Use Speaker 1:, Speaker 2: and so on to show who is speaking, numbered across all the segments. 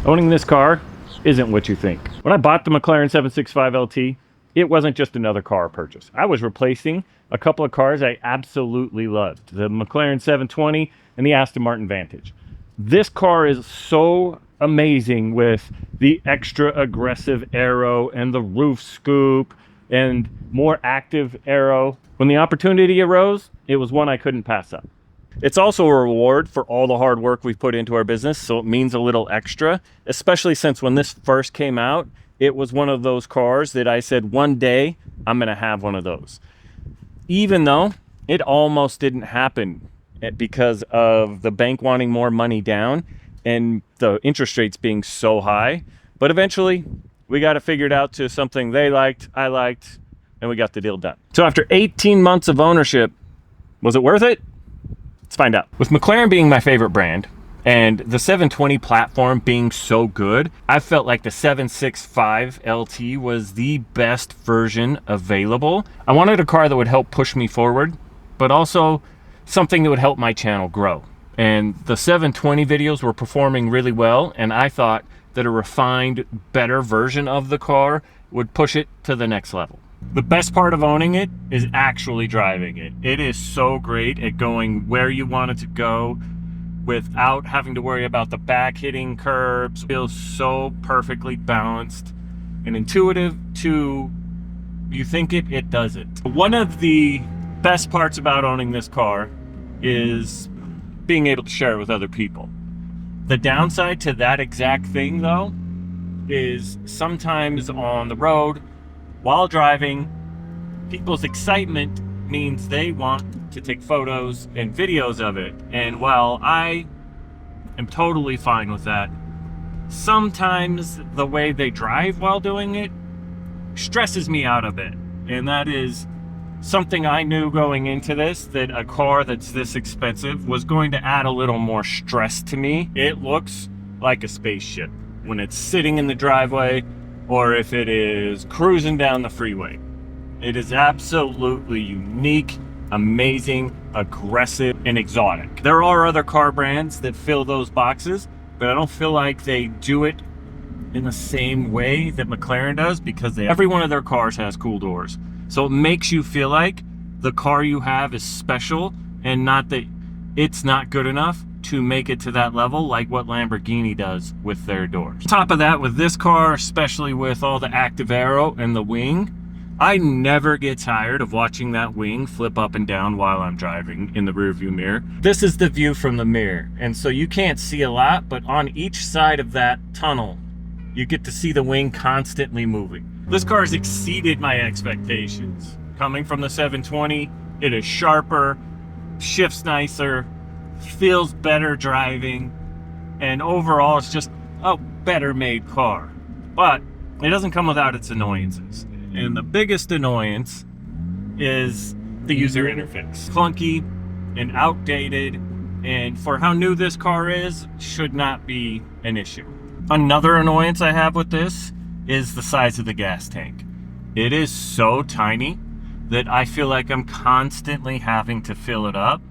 Speaker 1: Owning this car isn't what you think. When I bought the McLaren 765LT, it wasn't just another car purchase. I was replacing a couple of cars I absolutely loved, the McLaren 720 and the Aston Martin Vantage. This car is so amazing with the extra aggressive aero and the roof scoop and more active aero. When the opportunity arose, it was one I couldn't pass up. It's also a reward for all the hard work we've put into our business, so it means a little extra, especially since when this first came out, it was one of those cars that I said, one day I'm gonna have one of those. Even though it almost didn't happen because of the bank wanting more money down and the interest rates being so high. But eventually we got it figured out to something they liked, I liked, and we got the deal done. So after 18 months of ownership, was it worth it? Let's find out. With McLaren being my favorite brand and the 720 platform being so good, I felt like the 765LT was the best version available. I wanted a car that would help push me forward, but also something that would help my channel grow. And the 720 videos were performing really well, and I thought that a refined, better version of the car would push it to the next level. The best part of owning it is actually driving it. It is so great at going where you want it to go without having to worry about the back hitting curbs. It feels so perfectly balanced and intuitive to you think it does it. One of the best parts about owning this car is being able to share it with other people. The downside to that exact thing though is sometimes on the road while driving, people's excitement means they want to take photos and videos of it. And while I am totally fine with that, sometimes the way they drive while doing it stresses me out a bit. And that is something I knew going into this, that a car that's this expensive was going to add a little more stress to me. It looks like a spaceship when it's sitting in the driveway or if it is cruising down the freeway. It is absolutely unique, amazing, aggressive, and exotic. There are other car brands that fill those boxes, but I don't feel like they do it in the same way that McLaren does, because every one of their cars has cool doors. So it makes you feel like the car you have is special, and not that it's not good enough to make it to that level like what Lamborghini does with their doors. On top of that, with this car, especially with all the active aero and the wing, I never get tired of watching that wing flip up and down while I'm driving in the rearview mirror. This is the view from the mirror, and so you can't see a lot, but on each side of that tunnel, you get to see the wing constantly moving. This car has exceeded my expectations. Coming from the 720, it is sharper, shifts nicer, feels better driving, and overall it's just a better made car. But it doesn't come without its annoyances. And the biggest annoyance is the user interface. Clunky and outdated, and for how new this car is, should not be an issue. Another annoyance I have with this is the size of the gas tank. It is so tiny that I feel like I'm constantly having to fill it up.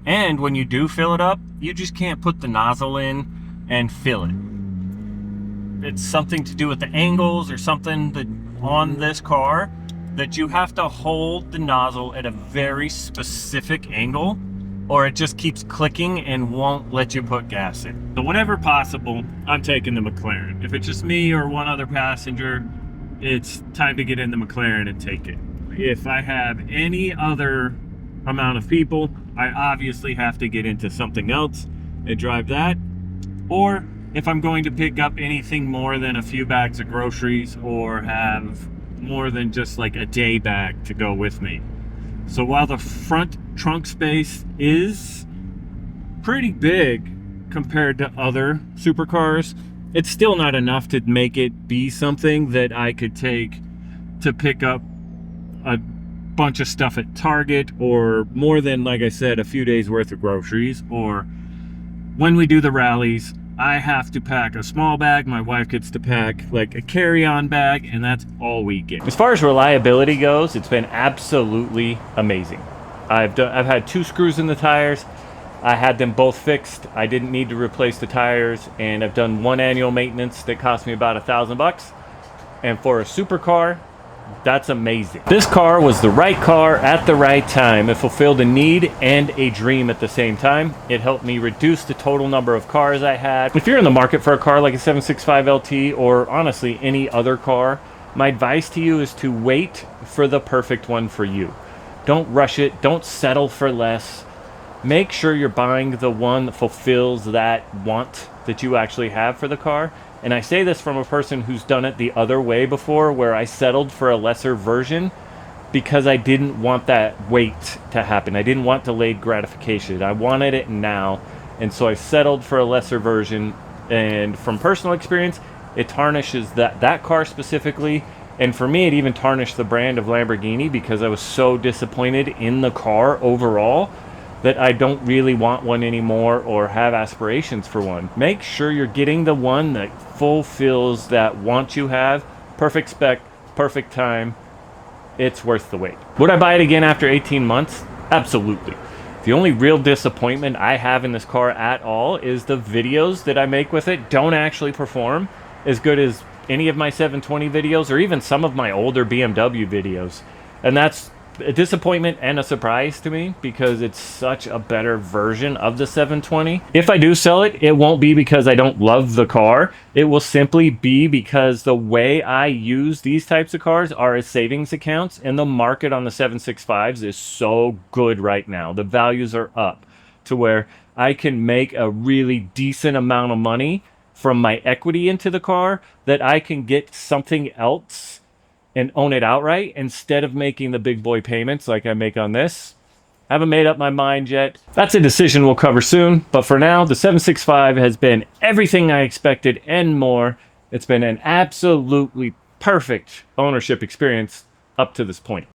Speaker 1: And when you do fill it up, you just can't put the nozzle in and fill it. It's something to do with the angles or something that on this car that you have to hold the nozzle at a very specific angle, or it just keeps clicking and won't let you put gas in. So whenever possible, I'm taking the McLaren. If it's just me or one other passenger, it's time to get in the McLaren and take it. If I have any other amount of people, I obviously have to get into something else and drive that. Or if I'm going to pick up anything more than a few bags of groceries or have more than just like a day bag to go with me. So while the front trunk space is pretty big compared to other supercars, it's still not enough to make it be something that I could take to pick up a bunch of stuff at Target, or more than, like I said, a few days worth of groceries. Or when we do the rallies, I have to pack a small bag, my wife gets to pack like a carry-on bag, and that's all we get. As far as reliability goes, it's been absolutely amazing. I've had 2 screws in the tires. I had them both fixed. I didn't need to replace the tires, and I've done one annual maintenance that cost me about $1,000. And for a supercar, that's amazing. This car was the right car at the right time. It fulfilled a need and a dream at the same time. It helped me reduce the total number of cars I had. If you're in the market for a car like a 765LT or honestly any other car, my advice to you is to wait for the perfect one for you. Don't rush it. Don't settle for less. Make sure you're buying the one that fulfills that want that you actually have for the car. And I say this from a person who's done it the other way before, where I settled for a lesser version because I didn't want that wait to happen. I didn't want delayed gratification. I wanted it now. And so I settled for a lesser version. And from personal experience, it tarnishes that car specifically. And for me, it even tarnished the brand of Lamborghini because I was so disappointed in the car overall that I don't really want one anymore or have aspirations for one. Make sure you're getting the one that fulfills that want you have. Perfect spec, perfect time. It's worth the wait. Would I buy it again after 18 months? Absolutely. The only real disappointment I have in this car at all is the videos that I make with it don't actually perform as good as any of my 720 videos or even some of my older BMW videos. And that's a disappointment and a surprise to me because it's such a better version of the 720. If I do sell it, it won't be because I don't love the car. It will simply be because the way I use these types of cars are as savings accounts, and the market on the 765s is so good right now. The values are up to where I can make a really decent amount of money from my equity into the car that I can get something else and own it outright instead of making the big boy payments like I make on this. I haven't made up my mind yet. That's a decision we'll cover soon. But for now, the 765 has been everything I expected and more. It's been an absolutely perfect ownership experience up to this point.